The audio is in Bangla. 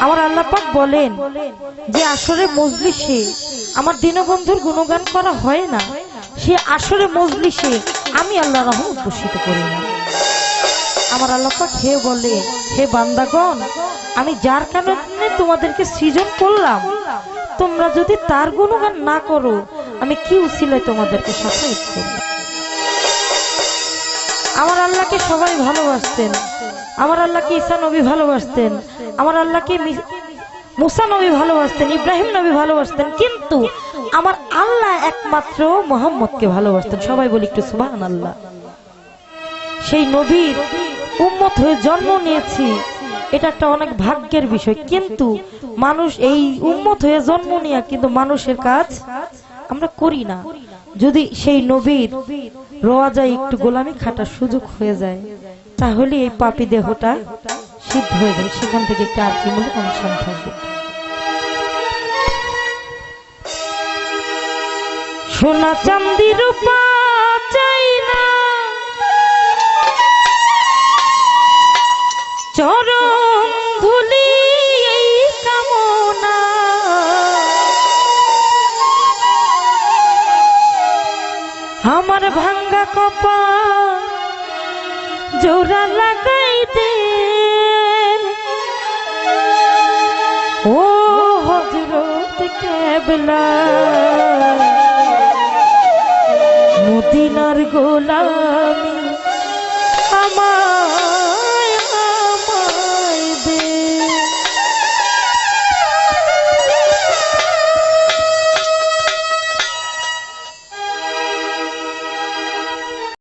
আমার আল্লাহ পাক বলেন যে আসরে মজলিসে আমার দীনবন্ধুর গুণগান করা হয় না, সে আসরে মজলিসে আমি আল্লাহ রহমত বর্ষিত করি না। আমার আল্লাহ পাক হে বলে, হে বান্দাগণ, আমি যার কারণে তোমাদেরকে সৃজন করলাম, তোমরা যদি তার গুণগান না করো, আমি কি উসিলায় তোমাদেরকে সাফায়াত করব? আমার আল্লাহকে সবাই ভালোবাসতেন, আমার আল্লাহকে ঈসা নবী ভালোবাসতেন, আমার আল্লাহকে মুসা নবী ভালোবাসতেন, ইব্রাহিম নবী ভালোবাসতেন, কিন্তু আমার আল্লাহ একমাত্র মুহাম্মদকে ভালোবাসতেন। সবাই বলি একটু সুবহানাল্লাহ। সেই নবীর উম্মত হয়ে জন্ম নিয়েছি, এটা একটা অনেক ভাগ্যের বিষয়, কিন্তু মানুষ এই উম্মত হয়ে জন্ম নিয়ে কিন্তু মানুষের কাজ আমরা করি না। যদি সেই নবীর রওয়াজায় একটু গোলামি খাটার সুযোগ হয়ে যায়, তাহলে এই পাপী দেহটা সিদ্ধ হয়ে যায়। সেখান থেকে একটা আর্জিমূলক অনুষ্ঠান থাকবে। সোনা চাঁদি রূপা চাই না, চরণ ধুলি এই কামনা, আমার ভাঙ্গা কপাল জোড়া লাগাই দে, ও হযরত কেবলা, মদিনার গোলামি আমার